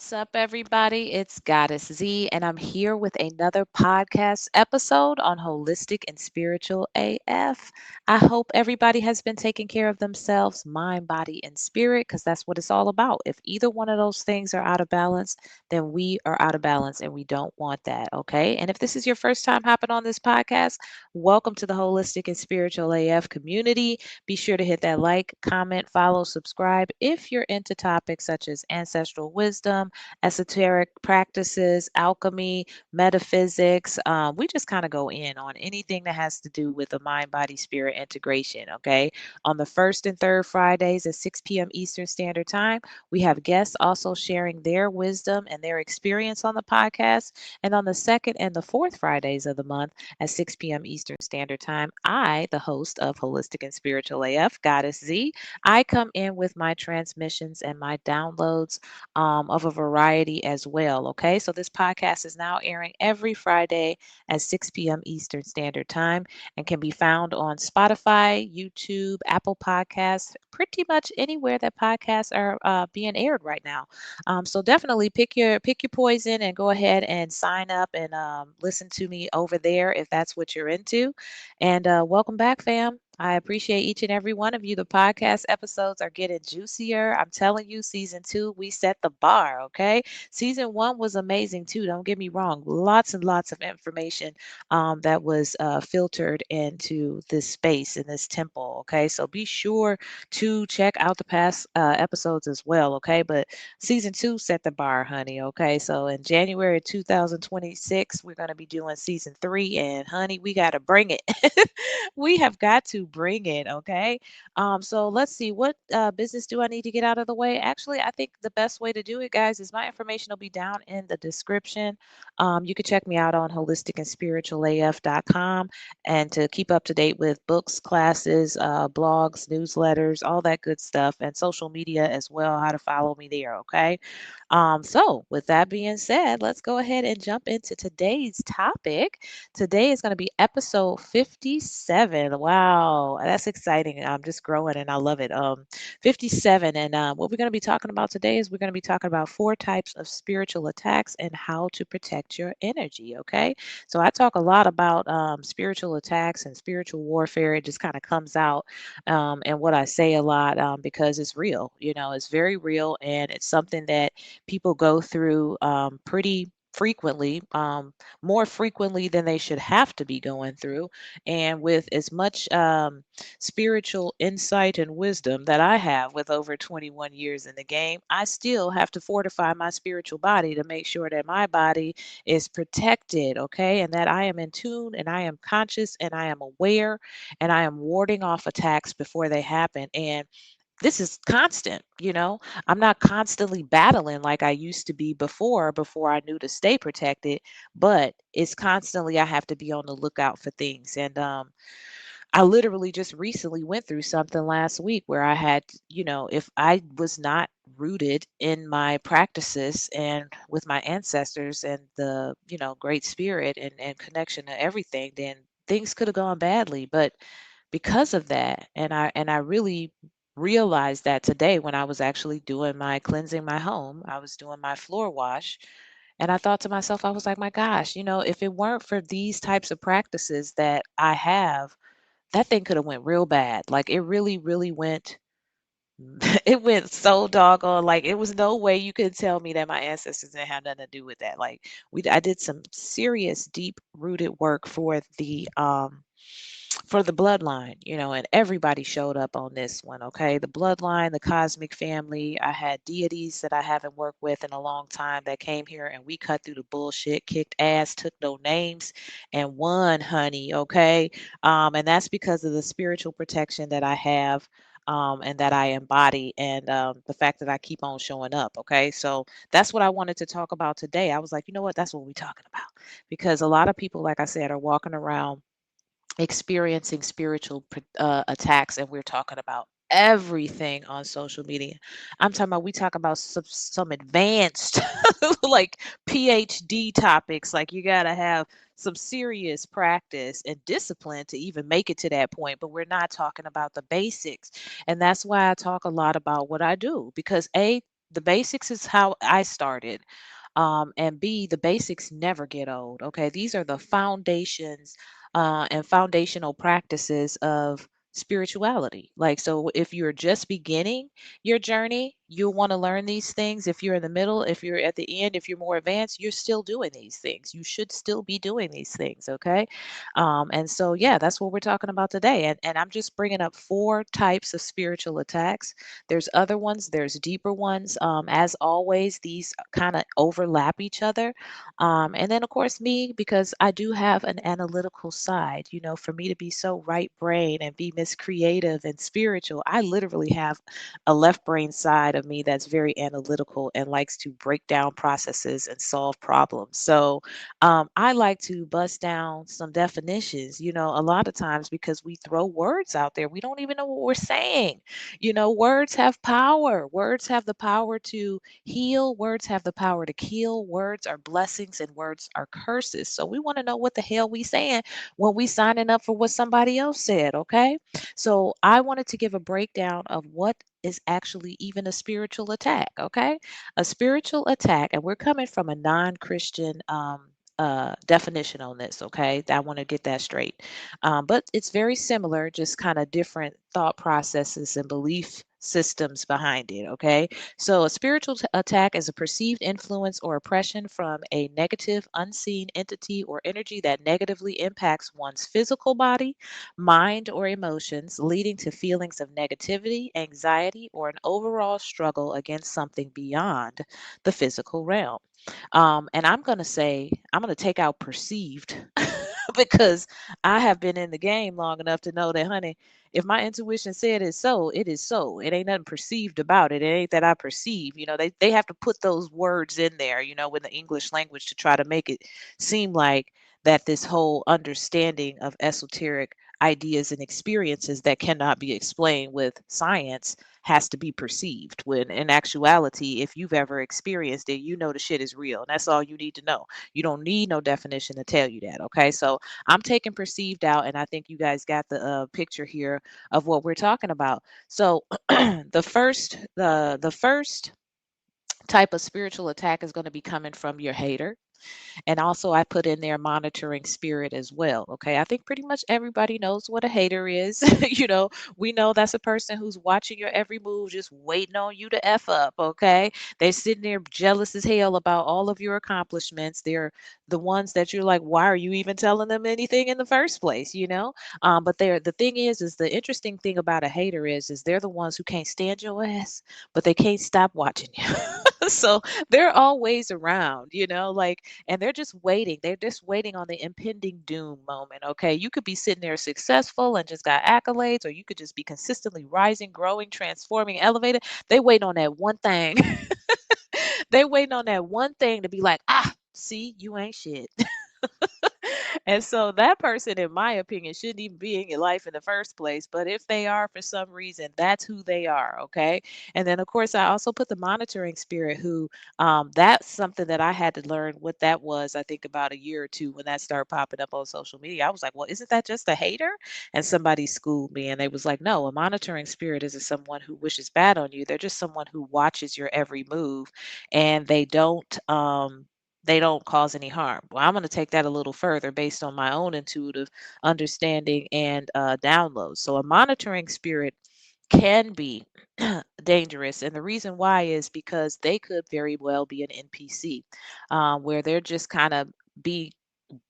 What's up, everybody? It's Goddess Z, and I'm here with another podcast episode on Holistic and Spiritual AF. I hope everybody has been taking care of themselves, mind, body, and spirit, because that's what it's all about. If either one of those things are out of balance, then we are out of balance, and we don't want that, okay? And if this is your first time hopping on this podcast, welcome to the Holistic and Spiritual AF community. Be sure to hit that like, comment, follow, subscribe if you're into topics such as ancestral wisdom, esoteric practices, alchemy, metaphysics. We just kind of go in on anything that has to do with the mind, body, spirit integration. Okay. On the first and third Fridays at 6 p.m. Eastern Standard Time, we have guests also sharing their wisdom and their experience on the podcast. And on the second and the fourth Fridays of the month at 6 p.m. Eastern Standard Time, I, the host of Holistic and Spiritual AF, Goddess Z, I come in with my transmissions and my downloads of a variety as well. Okay, so this podcast is now airing every Friday at 6 p.m. Eastern Standard Time and can be found on Spotify, YouTube, Apple Podcasts, pretty much anywhere that podcasts are being aired right now. So definitely pick your poison and go ahead and sign up and listen to me over there if that's what you're into. And welcome back, fam. I appreciate each and every one of you. The podcast episodes are getting juicier. I'm telling you, season two, we set the bar, okay? Season one was amazing too. Don't get me wrong. Lots and lots of information that was filtered into this space in this temple, okay? So be sure to check out the past episodes as well, okay? But season two set the bar, honey, okay? So in January 2026, we're going to be doing season three, and honey, we got to bring it. We have got to bring it, okay? So let's see, what business do I need to get out of the way? Actually, I think the best way to do it, guys, is my information will be down in the description. You can check me out on holisticandspiritualaf.com and to keep up to date with books, classes, blogs, newsletters, all that good stuff, and social media as well, how to follow me there, okay? So, with that being said, let's go ahead and jump into today's topic. Today is going to be episode 57. Wow, that's exciting. I'm just growing and I love it. 57. And what we're going to be talking about today is we're going to be talking about four types of spiritual attacks and how to protect your energy. Okay. So, I talk a lot about spiritual attacks and spiritual warfare. It just kind of comes out and what I say a lot because it's real. It's very real and it's something that people go through pretty frequently, more frequently than they should have to be going through. And with as much spiritual insight and wisdom that I have with over 21 years in the game, I still have to fortify my spiritual body to make sure that my body is protected, okay? And that I am in tune and I am conscious and I am aware and I am warding off attacks before they happen. And this is constant, I'm not constantly battling like I used to be before I knew to stay protected, but it's constantly I have to be on the lookout for things. And I literally just recently went through something last week where I had, if I was not rooted in my practices and with my ancestors and the, great spirit and connection to everything, then things could have gone badly. But because of that, and I really realized that today when I was actually doing my cleansing my home, I was doing my floor wash, and I thought to myself, I was like, my gosh, if it weren't for these types of practices that I have, that thing could have went real bad. Like it really, really went. It went so doggone, like it was no way you could tell me that my ancestors didn't have nothing to do with that. Like I did some serious deep rooted work for the bloodline, and everybody showed up on this one, okay? The bloodline, the cosmic family. I had deities that I haven't worked with in a long time that came here and we cut through the bullshit, kicked ass, took no names, and won, honey, okay? And that's because of the spiritual protection that I have. And that I embody, and the fact that I keep on showing up. Okay, so that's what I wanted to talk about today. I was like, you know what, that's what we're talking about, because a lot of people, like I said, are walking around experiencing spiritual attacks, and we're talking about everything on social media. I'm talking about, we talk about some advanced like PhD topics, like you got to have some serious practice and discipline to even make it to that point, but we're not talking about the basics. And that's why I talk a lot about what I do, because the basics is how I started. And B, the basics never get old. Okay. These are the foundations and foundational practices of spirituality. Like, so if you're just beginning your journey, you'll want to learn these things. If you're in the middle, if you're at the end, if you're more advanced, you're still doing these things. You should still be doing these things. Okay. And so, yeah, that's what we're talking about today. And I'm just bringing up four types of spiritual attacks. There's other ones, there's deeper ones. As always, these kind of overlap each other. And then, of course, me, because I do have an analytical side, for me to be so right brain and be Miss Creative and spiritual, I literally have a left brain side of me that's very analytical and likes to break down processes and solve problems. So I like to bust down some definitions, a lot of times because we throw words out there. We don't even know what we're saying. Words have power. Words have the power to heal. Words have the power to kill. Words are blessings and words are curses. So we want to know what the hell we saying when we signing up for what somebody else said, okay? So I wanted to give a breakdown of what is actually even a spiritual attack, okay? A spiritual attack, and we're coming from a non-Christian definition on this, okay? I want to get that straight. But it's very similar, just kind of different thought processes and belief systems behind it, okay? So, a spiritual attack is a perceived influence or oppression from a negative, unseen entity or energy that negatively impacts one's physical body, mind, or emotions, leading to feelings of negativity, anxiety, or an overall struggle against something beyond the physical realm. And I'm going to say, I'm going to take out perceived because I have been in the game long enough to know that, honey, if my intuition said it's so, it is so. It ain't nothing perceived about it. It ain't that I perceive. They have to put those words in there, with the English language to try to make it seem like that this whole understanding of esoteric ideas and experiences that cannot be explained with science has to be perceived, when in actuality, if you've ever experienced it, you know the shit is real, and that's all you need to know. You don't need no definition to tell you that. Okay, so I'm taking perceived out, and I think you guys got the picture here of what we're talking about. So the first type of spiritual attack is going to be coming from your hater. And also, I put in there monitoring spirit as well. Okay. I think pretty much everybody knows what a hater is. We know that's a person who's watching your every move, just waiting on you to F up. Okay. They're sitting there jealous as hell about all of your accomplishments. They're the ones that you're like, why are you even telling them anything in the first place? But the thing is the interesting thing about a hater is they're the ones who can't stand your ass, but they can't stop watching you. So they're always around, like, and they're just waiting. They're just waiting on the impending doom moment. Okay. You could be sitting there successful and just got accolades, or you could just be consistently rising, growing, transforming, elevated. They wait on that one thing. They waiting on that one thing to be like, see, you ain't shit. And so that person, in my opinion, shouldn't even be in your life in the first place. But if they are for some reason, that's who they are. Okay. And then, of course, I also put the monitoring spirit, who that's something that I had to learn what that was, I think, about a year or two when that started popping up on social media. I was like, well, isn't that just a hater? And somebody schooled me, and they was like, no, a monitoring spirit isn't someone who wishes bad on you. They're just someone who watches your every move, and they don't cause any harm. Well, I'm going to take that a little further based on my own intuitive understanding and downloads. So, a monitoring spirit can be dangerous. And the reason why is because they could very well be an NPC, where they're just kind of be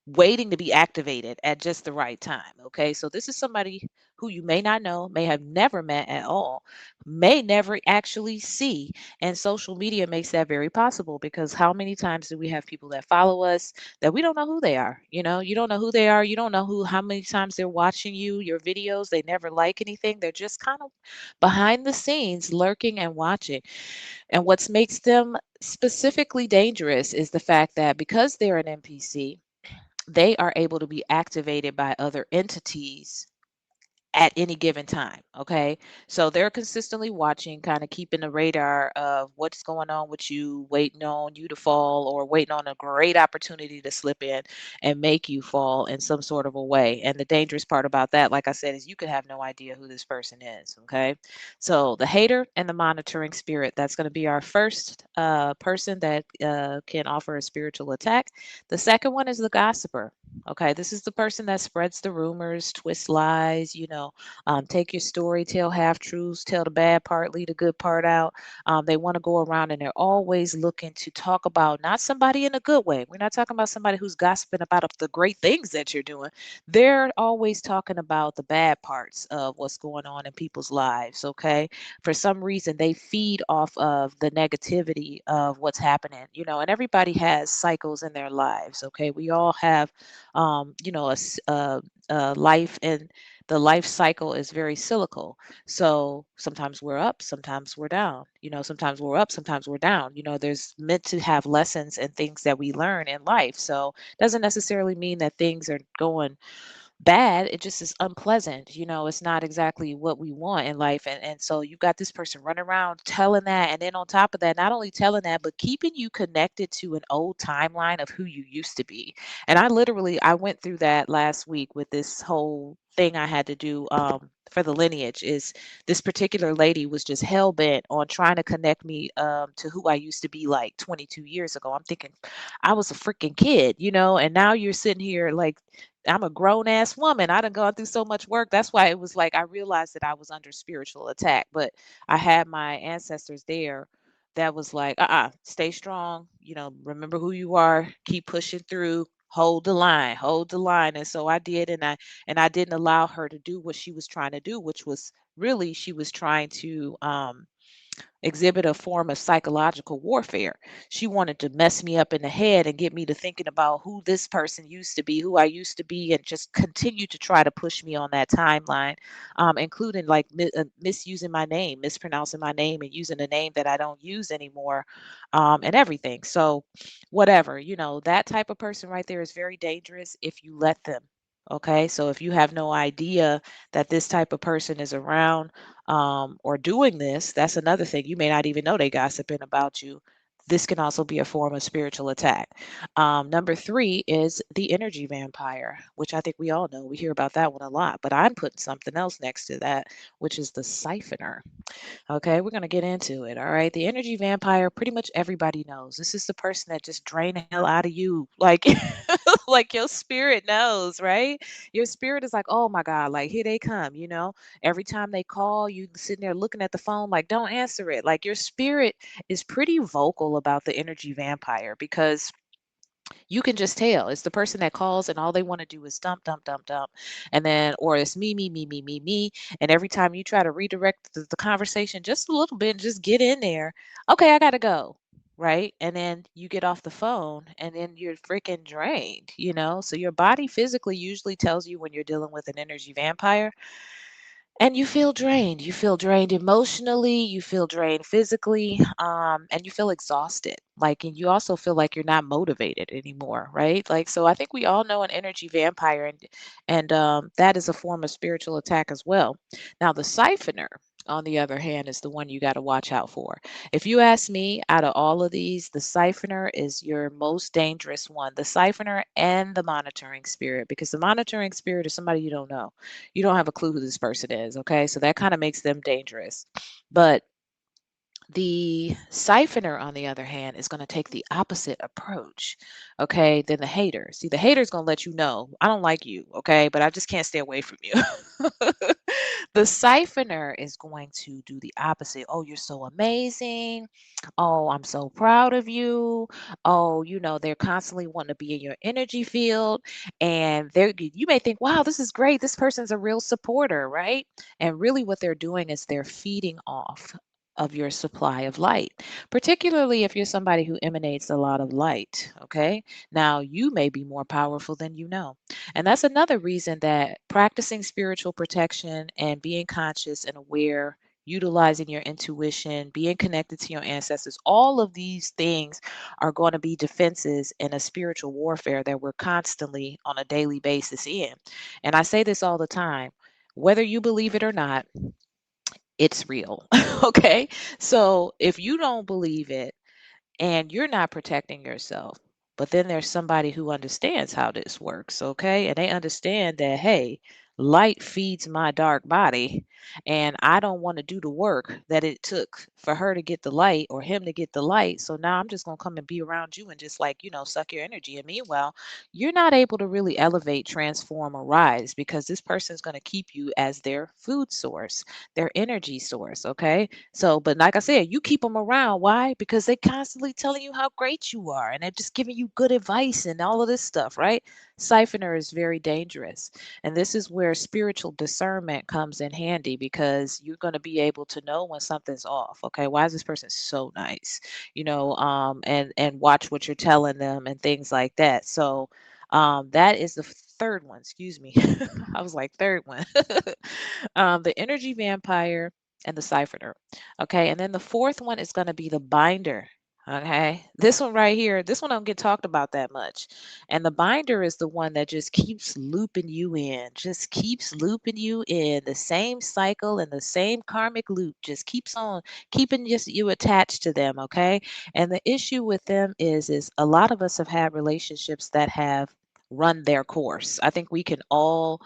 waiting to be activated at just the right time. Okay. So this is somebody who you may not know, may have never met at all, may never actually see. And social media makes that very possible, because how many times do we have people that follow us that we don't know who they are? You don't know who they are. You don't know how many times they're watching your videos. They never like anything. They're just kind of behind the scenes lurking and watching. And what makes them specifically dangerous is the fact that because they're an NPC, they are able to be activated by other entities at any given time. Okay. So they're consistently watching, kind of keeping the radar of what's going on with you, waiting on you to fall or waiting on a great opportunity to slip in and make you fall in some sort of a way. And the dangerous part about that, like I said, is you could have no idea who this person is. Okay. So the hater and the monitoring spirit, that's going to be our first person that can offer a spiritual attack. The second one is the gossiper. Okay, this is the person that spreads the rumors, twists lies, take your story, tell half truths, tell the bad part, leave the good part out. They want to go around and they're always looking to talk about not somebody in a good way. We're not talking about somebody who's gossiping about the great things that you're doing. They're always talking about the bad parts of what's going on in people's lives. Okay, for some reason, they feed off of the negativity of what's happening, and everybody has cycles in their lives. Okay, we all have a life, and the life cycle is very cyclical. So sometimes we're up, sometimes we're down. Sometimes we're up, sometimes we're down. There's meant to have lessons and things that we learn in life. So doesn't necessarily mean that things are going bad. It just is unpleasant. It's not exactly what we want in life. And so you've got this person running around telling that. And then on top of that, not only telling that, but keeping you connected to an old timeline of who you used to be. And I went through that last week with this whole thing I had to do for the lineage. Is this particular lady was just hell bent on trying to connect me to who I used to be like 22 years ago. I'm thinking I was a freaking kid, and now you're sitting here like I'm a grown ass woman. I done gone through so much work. That's why it was like I realized that I was under spiritual attack. But I had my ancestors there that was like, stay strong, remember who you are, keep pushing through, hold the line, hold the line. And so I did, and I didn't allow her to do what she was trying to do, which was really she was trying to exhibit a form of psychological warfare. She wanted to mess me up in the head and get me to thinking about who this person used to be, who I used to be, and just continue to try to push me on that timeline, including like misusing my name, mispronouncing my name, and using a name that I don't use anymore, and everything. So, whatever, that type of person right there is very dangerous if you let them. Okay, so if you have no idea that this type of person is around, or doing this, that's another thing. You may not even know they gossiping about you. This can also be a form of spiritual attack. Number three is the energy vampire, which I think we all know. We hear about that one a lot, but I'm putting something else next to that, which is the siphoner. Okay, we're going to get into it. All right. The energy vampire, pretty much everybody knows. This is the person that just drain the hell out of you. Like, like your spirit knows, right? Your spirit is like, oh my God, like here they come. Every time they call, you sitting there looking at the phone, like, don't answer it. Like your spirit is pretty vocal about the energy vampire because you can just tell it's the person that calls and all they want to do is dump, dump, dump, dump. And then, or it's me, me, me, me, me, me. And every time you try to redirect the conversation just a little bit, just get in there. Okay, I got to go. Right. And then you get off the phone and then you're freaking drained. So your body physically usually tells you when you're dealing with an energy vampire, and you feel drained. You feel drained emotionally, you feel drained physically, and you feel exhausted. Like, and you also feel like you're not motivated anymore, right? Like, so I think we all know an energy vampire, and that is a form of spiritual attack as well. Now, the siphoner, on the other hand, is the one you got to watch out for. If you ask me, out of all of these, the siphoner is your most dangerous one. The siphoner and the monitoring spirit, because the monitoring spirit is somebody you don't know. You don't have a clue who this person is. Okay. So that kind of makes them dangerous. But the siphoner, on the other hand, is going to take the opposite approach, okay, than the hater. See, the hater is going to let you know, I don't like you, okay, but I just can't stay away from you. The siphoner is going to do the opposite. Oh, you're so amazing. Oh, I'm so proud of you. Oh, they're constantly wanting to be in your energy field. And you may think, wow, this is great. This person's a real supporter, right? And really, what they're doing is they're feeding off of your supply of light, particularly if you're somebody who emanates a lot of light. Okay. Now, you may be more powerful than you know. And that's another reason that practicing spiritual protection and being conscious and aware, utilizing your intuition, being connected to your ancestors, all of these things are going to be defenses in a spiritual warfare that we're constantly on a daily basis in. And I say this all the time. Whether you believe it or not, it's real. Okay. So if you don't believe it, and you're not protecting yourself. But then there's somebody who understands how this works, okay? And they understand that, hey, light feeds my dark body, and I don't want to do the work that it took for her to get the light or him to get the light. So now I'm just going to come and be around you and just like, suck your energy. And meanwhile, you're not able to really elevate, transform, or rise because this person's going to keep you as their food source, their energy source, okay? So, but like I said, you keep them around. Why? Because they constantly telling you how great you are and they're just giving you good advice and all of this stuff, right? Siphoner is very dangerous. And this is where spiritual discernment comes in handy because you're going to be able to know when something's off. Okay, why is this person so nice? And watch what you're telling them and things like that. So, that is the third one. Excuse me. I was like, third one. The energy vampire and the siphoner. Okay. And then the fourth one is going to be the binder. Okay. This one right here, this one don't get talked about that much. And the binder is the one that just keeps looping you in, just keeps looping you in the same cycle and the same karmic loop, just keeps on keeping just you attached to them. Okay. And the issue with them is a lot of us have had relationships that have run their course. I think we can all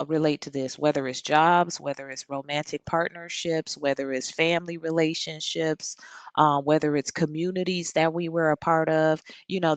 relate to this, whether it's jobs, whether it's romantic partnerships, whether it's family relationships, whether it's communities that we were a part of.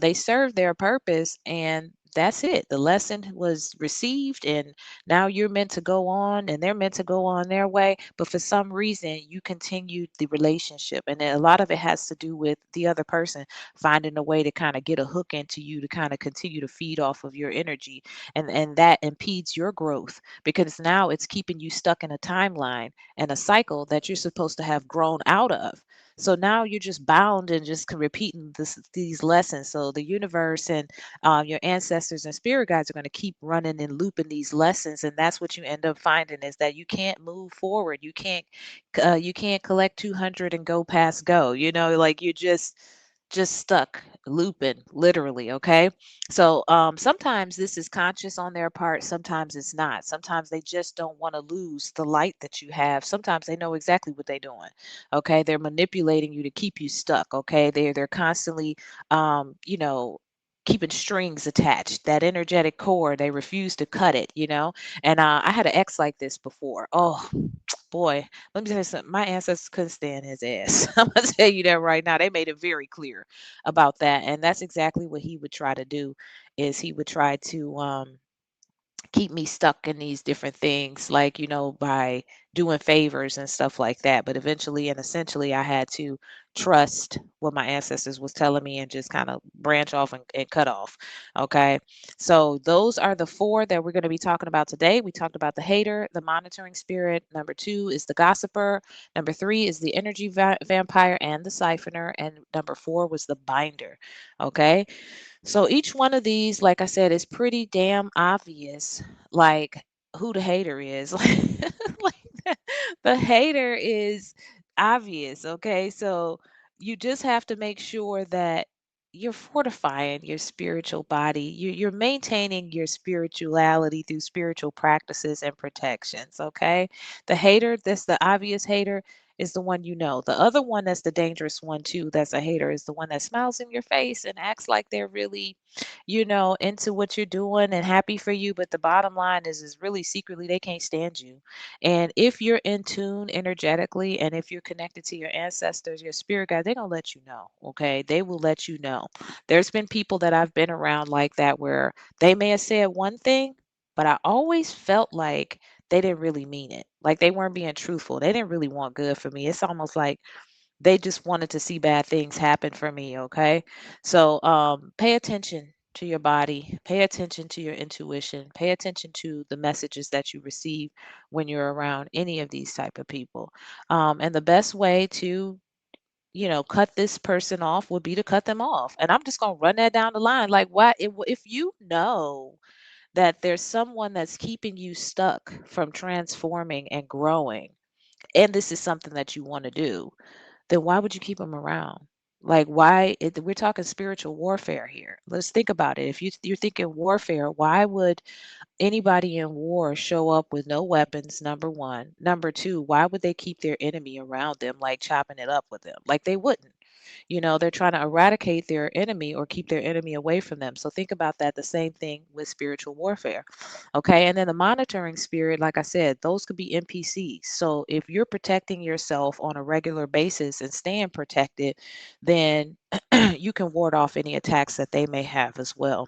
They serve their purpose and that's it. The lesson was received, and now you're meant to go on, and they're meant to go on their way. But for some reason, you continued the relationship, and then a lot of it has to do with the other person finding a way to kind of get a hook into you to kind of continue to feed off of your energy, and that impedes your growth because now it's keeping you stuck in a timeline and a cycle that you're supposed to have grown out of. So now you're just bound and just repeating these lessons. So the universe and your ancestors and spirit guides are going to keep running and looping these lessons, and that's what you end up finding is that you can't move forward. You can't collect 200 and go past go. Like you're just stuck looping literally. Okay. So sometimes this is conscious on their part, sometimes it's not. Sometimes they just don't want to lose the light that you have. Sometimes they know exactly what they're doing. Okay, they're manipulating you to keep you stuck. Okay, they're constantly, keeping strings attached. That energetic cord, they refuse to cut it. And I had an ex like this before. Oh boy, let me tell you something. My ancestors couldn't stand his ass. I'm gonna tell you that right now. They made it very clear about that, and that's exactly what he would try to do. Is he would try to keep me stuck in these different things, like by doing favors and stuff like that. But eventually and essentially, I had to trust what my ancestors was telling me and just kind of branch off and cut off. Okay, so those are the four that we're going to be talking about today. We talked about the hater, the monitoring spirit. Number two is the gossiper. Number three is the energy vampire and the siphoner, and number four was the binder. Okay, so each one of these, like I said, is pretty damn obvious, like who the hater is. Like the hater is obvious, okay? So you just have to make sure that you're fortifying your spiritual body. You're maintaining your spirituality through spiritual practices and protections, okay? The hater, that's the obvious hater, is the one you know. The other one that's the dangerous one too, that's a hater, is the one that smiles in your face and acts like they're really, into what you're doing and happy for you. But the bottom line is really secretly they can't stand you. And if you're in tune energetically and if you're connected to your ancestors, your spirit guide, they're gonna let you know. Okay. They will let you know. There's been people that I've been around like that where they may have said one thing, but I always felt like they didn't really mean it. Like they weren't being truthful. They didn't really want good for me. It's almost like they just wanted to see bad things happen for me. Okay. So pay attention to your body, pay attention to your intuition, pay attention to the messages that you receive when you're around any of these type of people. And the best way to cut this person off would be to cut them off. And I'm just going to run that down the line. Like, why, if you know that there's someone that's keeping you stuck from transforming and growing, and this is something that you want to do, then why would you keep them around? Like, we're talking spiritual warfare here. Let's think about it. If you're thinking warfare, why would anybody in war show up with no weapons? Number one. Number two, why would they keep their enemy around them, like chopping it up with them? Like, they wouldn't. They're trying to eradicate their enemy or keep their enemy away from them. So think about that. The same thing with spiritual warfare. Okay. And then the monitoring spirit, like I said, those could be NPCs. So if you're protecting yourself on a regular basis and staying protected, then you can ward off any attacks that they may have as well.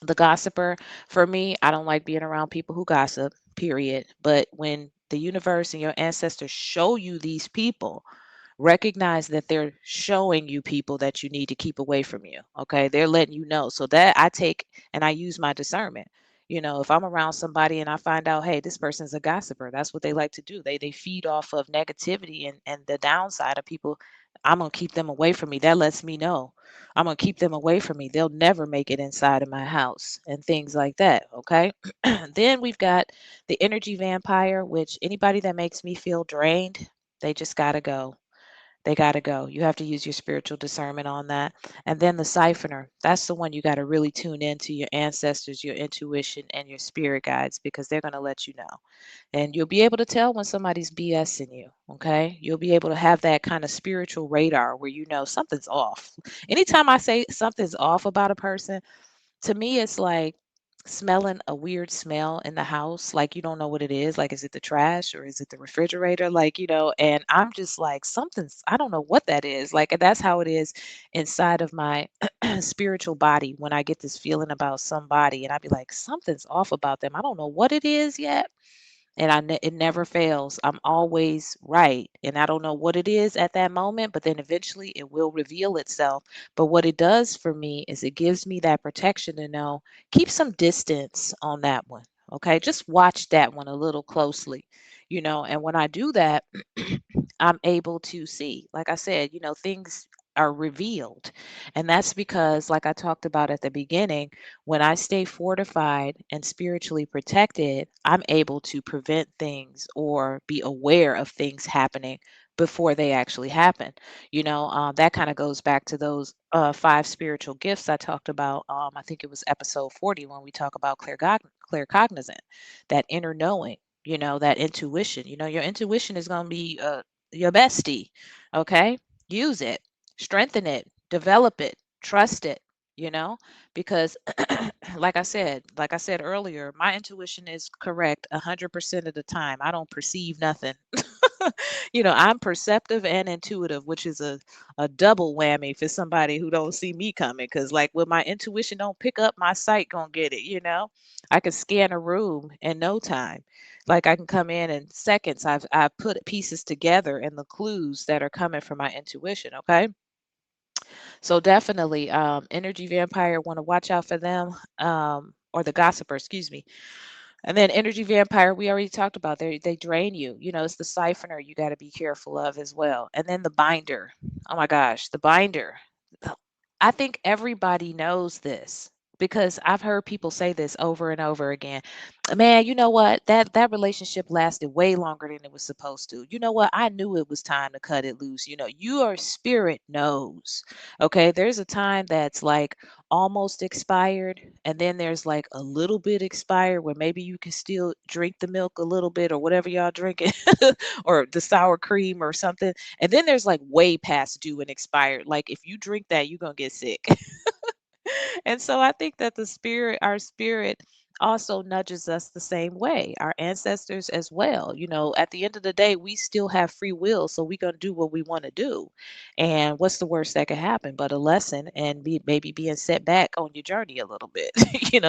The gossiper, for me, I don't like being around people who gossip, period. But when the universe and your ancestors show you these people, recognize that they're showing you people that you need to keep away from you. Okay. They're letting you know. So that I take and I use my discernment. If I'm around somebody and I find out, hey, this person's a gossiper, that's what they like to do. They feed off of negativity and the downside of people. I'm gonna keep them away from me. That lets me know I'm gonna keep them away from me. They'll never make it inside of my house and things like that. Okay. Then we've got the energy vampire, which anybody that makes me feel drained, they just gotta go. They got to go. You have to use your spiritual discernment on that. And then the siphoner, that's the one you got to really tune into your ancestors, your intuition, and your spirit guides because they're going to let you know. And you'll be able to tell when somebody's BSing you. Okay. You'll be able to have that kind of spiritual radar where you know something's off. Anytime I say something's off about a person, to me it's like smelling a weird smell in the house, like you don't know what it is. Like, is it the trash or is it the refrigerator? Like, and I'm just like, something's, I don't know what that is. Like, and that's how it is inside of my spiritual body when I get this feeling about somebody and I be like, something's off about them. I don't know what it is yet, and it never fails. I'm always right, and I don't know what it is at that moment, but then eventually it will reveal itself. But what it does for me is it gives me that protection to know, keep some distance on that one. Okay, just watch that one a little closely. And when I do that, I'm able to see, like I said, things are revealed. And that's because, like I talked about at the beginning, when I stay fortified and spiritually protected, I'm able to prevent things or be aware of things happening before they actually happen. That kind of goes back to those five spiritual gifts I talked about. I think it was episode 40 when we talk about claircognizant, that inner knowing. That intuition. Your intuition is going to be your bestie. Okay. Use it, strengthen it, develop it, trust it, you know, because like I said earlier, my intuition is correct 100% of the time. I don't perceive nothing. I'm perceptive and intuitive, which is a double whammy for somebody who don't see me coming. Cause like when my intuition don't pick up, my sight gonna get it. I could scan a room in no time. Like I can come in seconds. I've put pieces together and the clues that are coming from my intuition. Okay. So definitely energy vampire, want to watch out for them. Or the gossiper, excuse me. And then energy vampire, we already talked about. They drain you. It's the siphoner you got to be careful of as well. And then the binder. Oh my gosh, the binder. I think everybody knows this because I've heard people say this over and over again. Man, you know what? That relationship lasted way longer than it was supposed to. You know what? I knew it was time to cut it loose. Your spirit knows. Okay, there's a time that's like almost expired, and then there's like a little bit expired where maybe you can still drink the milk a little bit or whatever y'all drinking, or the sour cream or something. And then there's like way past due and expired. Like if you drink that, you're gonna get sick. And so I think that our spirit also nudges us the same way, our ancestors as well. At the end of the day, we still have free will, so we're going to do what we want to do. And what's the worst that could happen but a lesson and maybe being set back on your journey a little bit?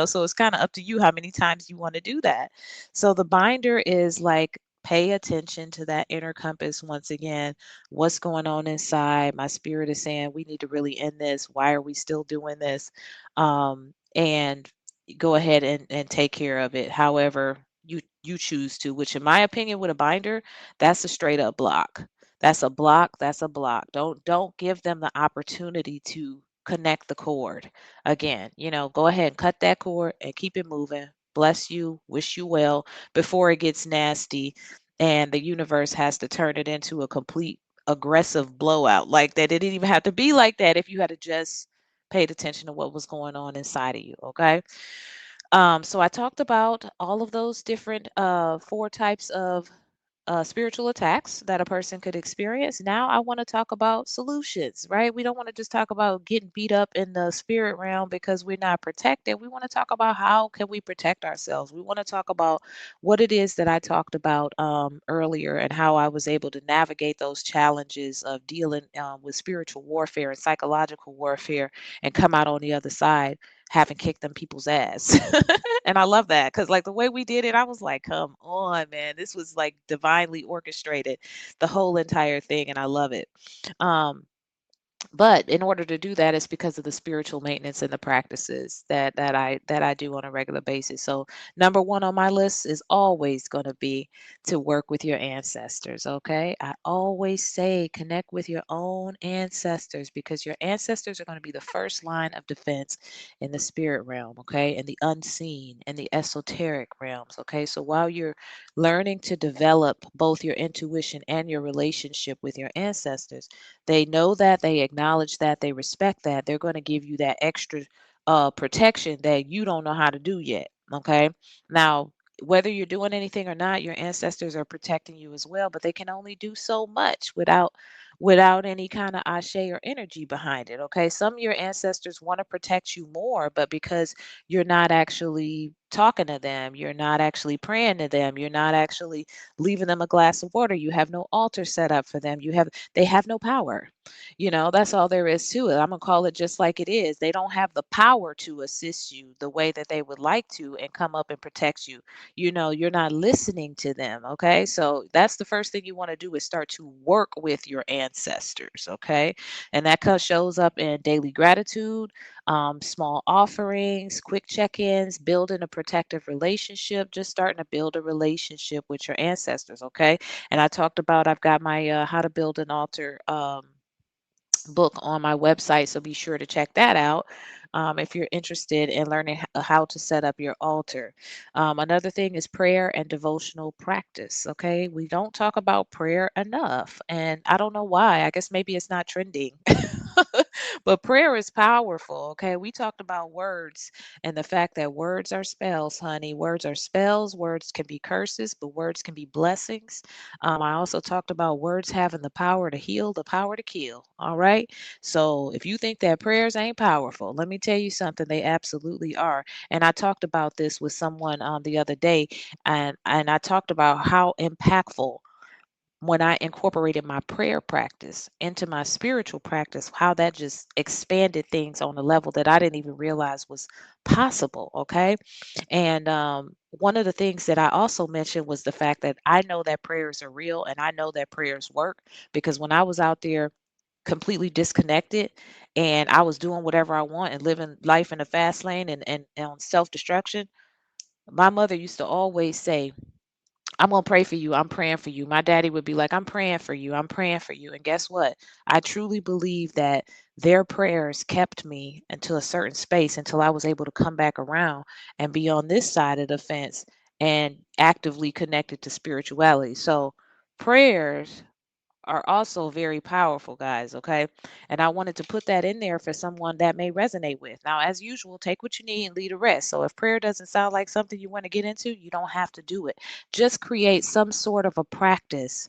So it's kind of up to you how many times you want to do that. So the binder is like, pay attention to that inner compass once again. What's going on inside? My spirit is saying we need to really end this. Why are we still doing this? And go ahead and take care of it however you choose to, which in my opinion with a binder, that's a straight up block. That's a block. That's a block. Don't give them the opportunity to connect the cord again. Go ahead and cut that cord and keep it moving. Bless you, wish you well before it gets nasty and the universe has to turn it into a complete aggressive blowout. Like that it didn't even have to be like that if you had to just paid attention to what was going on inside of you. Okay. So I talked about all of those different four types of spiritual attacks that a person could experience. Now I want to talk about solutions, right? We don't want to just talk about getting beat up in the spirit realm because we're not protected. We want to talk about how can we protect ourselves. We want to talk about what it is that I talked about earlier and how I was able to navigate those challenges of dealing with spiritual warfare and psychological warfare and come out on the other side having kicked them people's ass. And I love that because, like, the way we did it, I was like, come on, man. This was like divinely orchestrated, the whole entire thing. And I love it. Um, but in order to do that, it's because of the spiritual maintenance and the practices that I do on a regular basis. So number one on my list is always going to be to work with your ancestors. Okay, I always say connect with your own ancestors because your ancestors are going to be the first line of defense in the spirit realm. Okay, and the unseen and the esoteric realms. Okay, so while you're learning to develop both your intuition and your relationship with your ancestors, they know that, they acknowledge that, they respect that. They're going to give you that extra protection that you don't know how to do yet. Okay. Now, whether you're doing anything or not, your ancestors are protecting you as well, but they can only do so much without any kind of ashe or energy behind it. Okay. Some of your ancestors want to protect you more, but because you're not actually talking to them, you're not actually praying to them, you're not actually leaving them a glass of water, you have no altar set up for them, they have no power. That's all there is to it. I'm going to call it just like it is. They don't have the power to assist you the way that they would like to and come up and protect you. You're not listening to them. Okay. So that's the first thing you want to do is start to work with your ancestors. Okay. And that shows up in daily gratitude, small offerings, quick check ins, building a protective relationship, just starting to build a relationship with your ancestors. Okay. And I talked about, I've got my How to Build an Altar book on my website, so be sure to check that out if you're interested in learning how to set up your altar. Another thing is prayer and devotional practice. Okay, we don't talk about prayer enough, and I don't know why. I guess maybe it's not trending. But prayer is powerful. Okay, we talked about words and the fact that words are spells, honey. Words are spells. Words can be curses, but words can be blessings. I also talked about words having the power to heal, the power to kill. All right. So if you think that prayers ain't powerful, let me tell you something. They absolutely are. And I talked about this with someone the other day, and I talked about how impactful when I incorporated my prayer practice into my spiritual practice, how that just expanded things on a level that I didn't even realize was possible. Okay. And one of the things that I also mentioned was the fact that I know that prayers are real and I know that prayers work because when I was out there completely disconnected and I was doing whatever I want and living life in a fast lane and on self destruction, my mother used to always say, I'm going to pray for you. I'm praying for you. My daddy would be like, I'm praying for you. I'm praying for you. And guess what? I truly believe that their prayers kept me into a certain space until I was able to come back around and be on this side of the fence and actively connected to spirituality. So, prayers are also very powerful, guys. Okay. And I wanted to put that in there for someone that may resonate with. Now, as usual, take what you need and leave the rest. So if prayer doesn't sound like something you want to get into, you don't have to do it. Just create some sort of a practice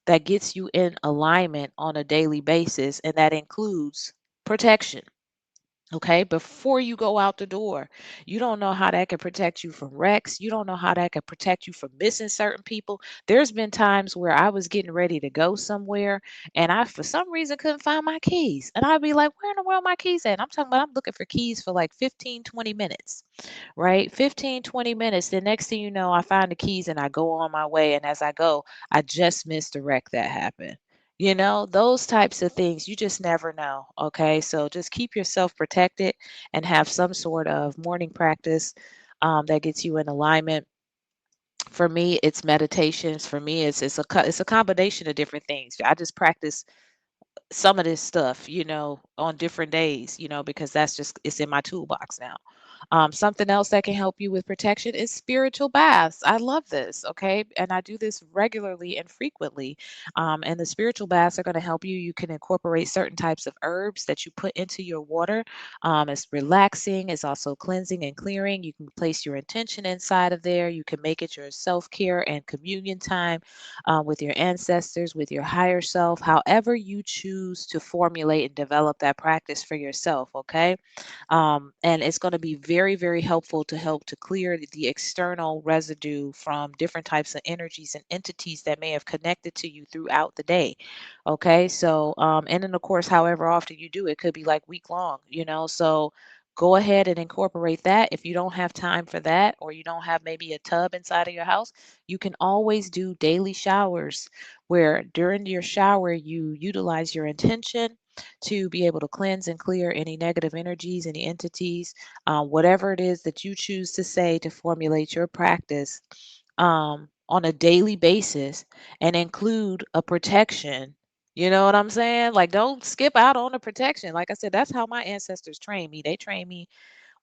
that gets you in alignment on a daily basis, and that includes protection. Okay, before you go out the door, you don't know how that can protect you from wrecks. You don't know how that can protect you from missing certain people. There's been times where I was getting ready to go somewhere and I, for some reason, couldn't find my keys. And I'd be like, where in the world are my keys at? And I'm talking about I'm looking for keys for like 15, 20 minutes, right? 15, 20 minutes. The next thing you know, I find the keys and I go on my way. And as I go, I just missed a wreck that happened. Those types of things, you just never know. Okay. So just keep yourself protected and have some sort of morning practice that gets you in alignment. For me, it's meditations. For me, it's a combination of different things. I just practice some of this stuff, on different days, because that's just it's in my toolbox now. Something else that can help you with protection is spiritual baths. I love this, okay? And I do this regularly and frequently. And the spiritual baths are going to help you. You can incorporate certain types of herbs that you put into your water. It's relaxing, it's also cleansing and clearing. You can place your intention inside of there. You can make it your self care and communion time with your ancestors, with your higher self, however you choose to formulate and develop that practice for yourself, okay? And it's going to be very, very helpful to help to clear the external residue from different types of energies and entities that may have connected to you throughout the day. Okay, so and then of course, however often you do it, could be like week long, So go ahead and incorporate that. If you don't have time for that, or you don't have maybe a tub inside of your house, you can always do daily showers where during your shower you utilize your intention to be able to cleanse and clear any negative energies, any entities, whatever it is that you choose to say to formulate your practice on a daily basis and include a protection. You know what I'm saying? Like, don't skip out on the protection. Like I said, that's how my ancestors trained me. They trained me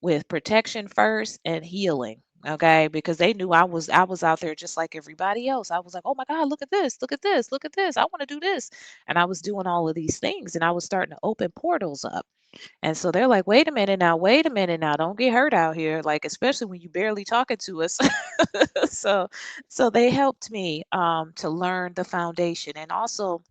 with protection first and healing. Okay, because they knew I was out there just like everybody else. I was like, oh my God, look at this, look at this, look at this. I want to do this. And I was doing all of these things and I was starting to open portals up. And so they're like, wait a minute now, don't get hurt out here. Like, especially when you barely talking to us. so so they helped me to learn the foundation. And also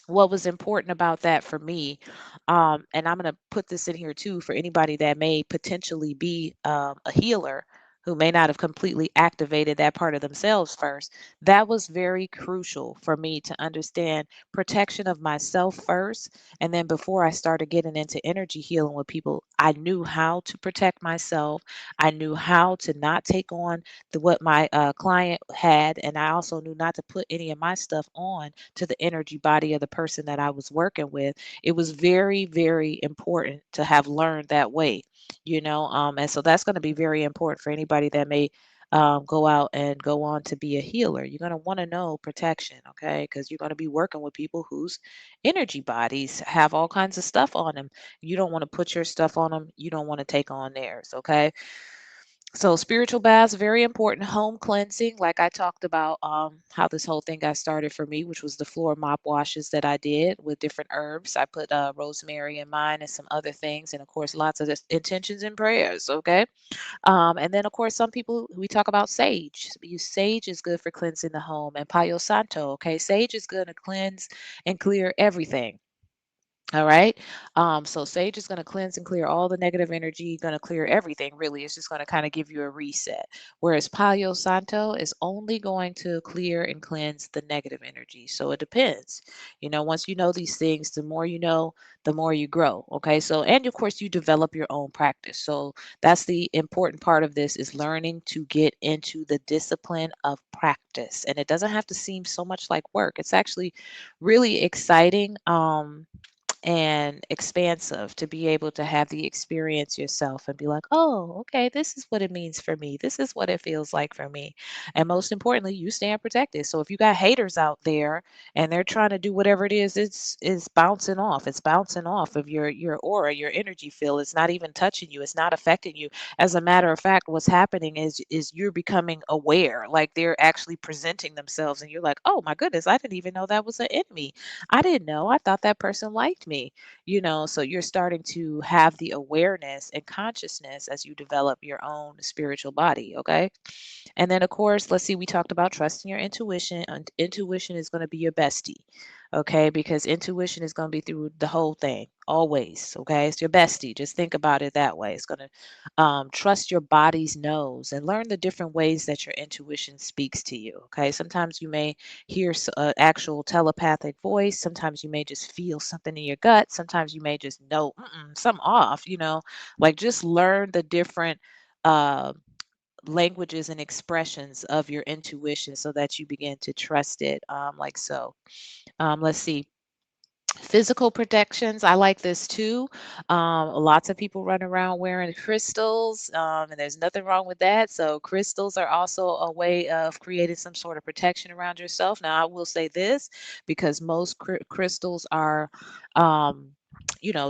what was important about that for me, and I'm going to put this in here too for anybody that may potentially be a healer who may not have completely activated that part of themselves first. That was very crucial for me to understand protection of myself first. And then before I started getting into energy healing with people, I knew how to protect myself. I knew how to not take on what my client had. And I also knew not to put any of my stuff on to the energy body of the person that I was working with. It was very, very important to have learned that way, and so that's going to be very important for anybody that may go out and go on to be a healer. You're going to want to know protection, okay? Because you're going to be working with people whose energy bodies have all kinds of stuff on them. You don't want to put your stuff on them. You don't want to take on theirs, okay? So spiritual baths, very important. Home cleansing, like I talked about, how this whole thing got started for me, which was the floor mop washes that I did with different herbs. I put rosemary in mine and some other things, and of course, lots of intentions and prayers. Okay, and then of course, some people we talk about sage. Sage is good for cleansing the home, and Palo Santo. Okay, sage is going to cleanse and clear everything. All right. So sage is going to cleanse and clear all the negative energy, going to clear everything, really. It's just going to kind of give you a reset. Whereas Palo Santo is only going to clear and cleanse the negative energy. So it depends. Once you know these things, the more you know, the more you grow. Okay. So, and of course, you develop your own practice. So that's the important part of this is learning to get into the discipline of practice. And it doesn't have to seem so much like work. It's actually really exciting. And expansive to be able to have the experience yourself and be like, oh, okay, this is what it means for me. This is what it feels like for me. And most importantly, you stand protected. So if you got haters out there and they're trying to do whatever it is bouncing off. It's bouncing off of your aura, your energy field. It's not even touching you. It's not affecting you. As a matter of fact, what's happening is you're becoming aware. Like they're actually presenting themselves and you're like, oh my goodness, I didn't even know that was an enemy. I didn't know. I thought that person liked me, so you're starting to have the awareness and consciousness as you develop your own spiritual body, okay? And then, of course, let's see, we talked about trusting your intuition. And intuition is going to be your bestie, okay? Because intuition is going to be through the whole thing, always, okay? It's your bestie. Just think about it that way. It's going to trust your body's nose and learn the different ways that your intuition speaks to you, okay? Sometimes you may hear an actual telepathic voice. Sometimes you may just feel something in your gut. Sometimes you may just know something off, like just learn the different. Uh, Languages and expressions of your intuition so that you begin to trust it like so. Let's see. Physical protections, I like this too. Lots of people run around wearing crystals, and there's nothing wrong with that. So, crystals are also a way of creating some sort of protection around yourself. Now, I will say this because most crystals are. Um,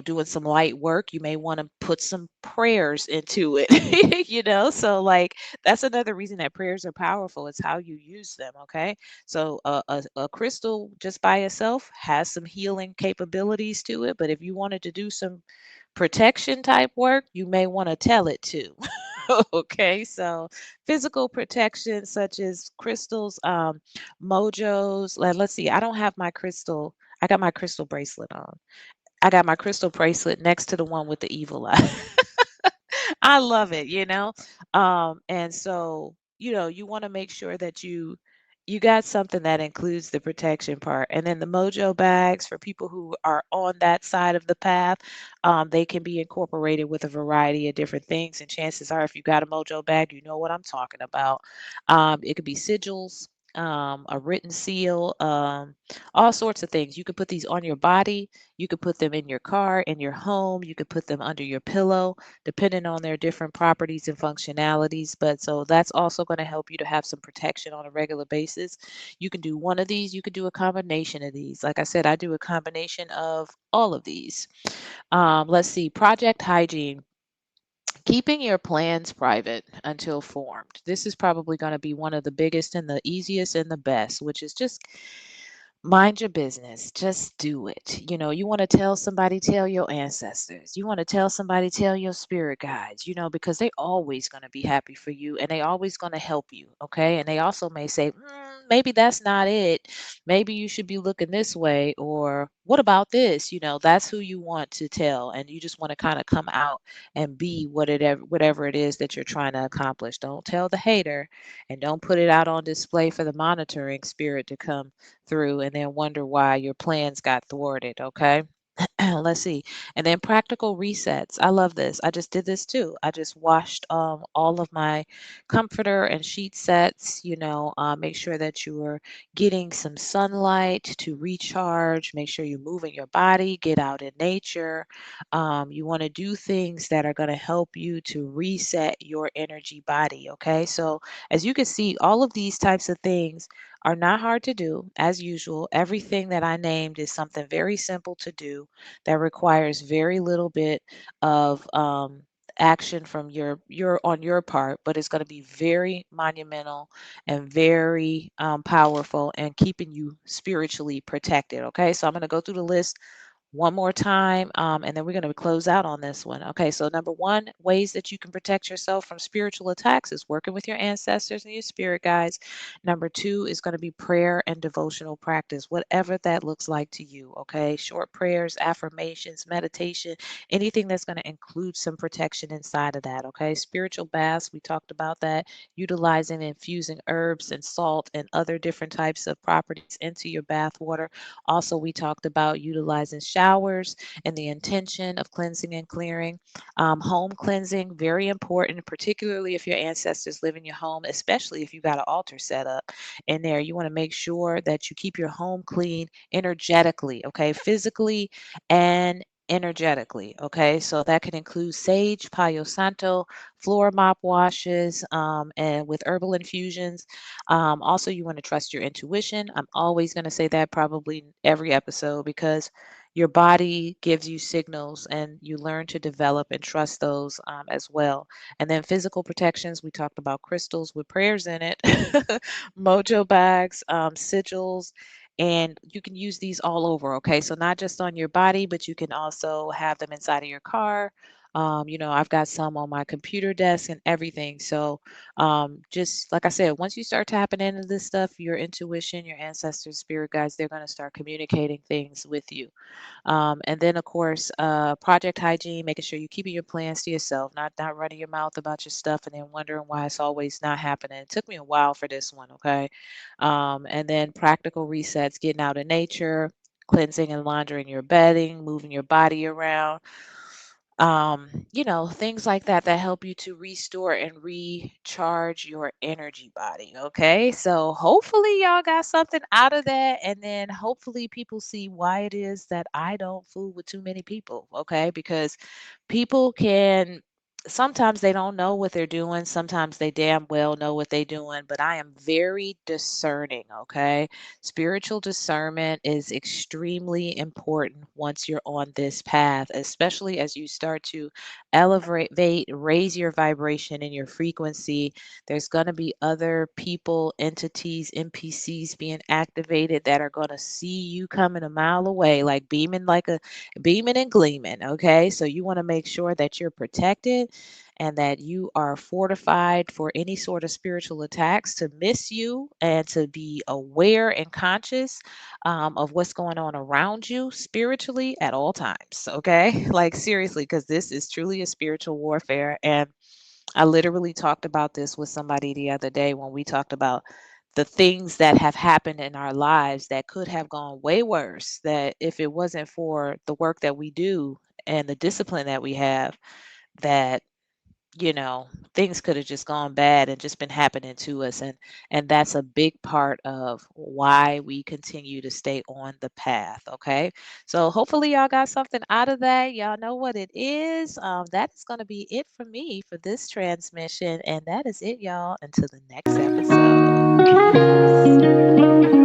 doing some light work, you may want to put some prayers into it, So, like, that's another reason that prayers are powerful. It's how you use them, okay? So, a crystal just by itself has some healing capabilities to it, but if you wanted to do some protection type work, you may want to tell it to. Okay, so physical protection such as crystals, mojos. Let's see, I don't have my crystal. I got my crystal bracelet on. I got my crystal bracelet next to the one with the evil eye. I love it. And so, you want to make sure that you got something that includes the protection part. And then the mojo bags for people who are on that side of the path, they can be incorporated with a variety of different things. And chances are, if you got a mojo bag, you know what I'm talking about. It could be sigils, a written seal, all sorts of things. You could put these on your body. You could put them in your car, in your home. You could put them under your pillow, depending on their different properties and functionalities. But so that's also going to help you to have some protection on a regular basis. You can do one of these, you could do a combination of these. Like I said, I do a combination of all of these. Let's see, project hygiene. Keeping your plans private until formed. This is probably going to be one of the biggest and the easiest and the best, which is just mind your business. Just do it. You want to tell somebody, tell your ancestors. You want to tell somebody, tell your spirit guides, because they always going to be happy for you and they always going to help you. Okay. And they also may say, maybe that's not it. Maybe you should be looking this way. Or what about this? That's who you want to tell. And you just want to kind of come out and be whatever it is that you're trying to accomplish. Don't tell the hater and don't put it out on display for the monitoring spirit to come through and then wonder why your plans got thwarted, okay? Let's see. And then practical resets. I love this. I just did this too. I just washed all of my comforter and sheet sets. Make sure that you're getting some sunlight to recharge. Make sure you're moving your body, get out in nature. You want to do things that are going to help you to reset your energy body. Okay. So, as you can see, all of these types of things are not hard to do. As usual, everything that I named is something very simple to do that requires very little bit of action from your on your part, but it's going to be very monumental and very powerful and keeping you spiritually protected. Okay, so I'm going to go through the list one more time, and then we're going to close out on this one. Okay, so number one, ways that you can protect yourself from spiritual attacks is working with your ancestors and your spirit guides. Number two is going to be prayer and devotional practice, whatever that looks like to you. Okay, short prayers, affirmations, meditation, anything that's going to include some protection inside of that. Okay, spiritual baths, we talked about that, utilizing and infusing herbs and salt and other different types of properties into your bath water. Also, we talked about utilizing showers and the intention of cleansing and clearing. Home cleansing, very important, particularly if your ancestors live in your home, especially if you got an altar set up in there. You want to make sure that you keep your home clean energetically, okay, physically and energetically. Okay, so that can include sage, Palo Santo, floor mop washes, and with herbal infusions. Also, you want to trust your intuition. I'm always going to say that probably every episode because your body gives you signals and you learn to develop and trust those as well. And then physical protections, we talked about crystals with prayers in it, mojo bags, sigils, and you can use these all over. Okay, so not just on your body, but you can also have them inside of your car. I've got some on my computer desk and everything. So, just like I said, once you start tapping into this stuff, your intuition, your ancestors, spirit guides, they're going to start communicating things with you. And then, of course, project hygiene, making sure you're keeping your plans to yourself, not running your mouth about your stuff and then wondering why it's always not happening. It took me a while for this one, okay? And then practical resets, getting out in nature, cleansing and laundering your bedding, moving your body around, things like that that help you to restore and recharge your energy body. Okay. So hopefully y'all got something out of that. And then hopefully people see why it is that I don't fool with too many people. Okay. Because people can sometimes they don't know what they're doing. Sometimes they damn well know what they're doing, but I am very discerning, okay? Spiritual discernment is extremely important once you're on this path, especially as you start to elevate, raise your vibration and your frequency. There's going to be other people, entities, NPCs being activated that are going to see you coming a mile away, like beaming and gleaming, okay? So you want to make sure that you're protected and that you are fortified for any sort of spiritual attacks to miss you and to be aware and conscious of what's going on around you spiritually at all times, okay? Like seriously, because this is truly a spiritual warfare. And I literally talked about this with somebody the other day when we talked about the things that have happened in our lives that could have gone way worse, that if it wasn't for the work that we do and the discipline that we have, that you know things could have just gone bad and just been happening to us. And that's a big part of why we continue to stay on the path, okay? So hopefully y'all got something out of that. Y'all know what it is. That is going to be it for me for this transmission, and that is it, y'all, until the next episode. Peace.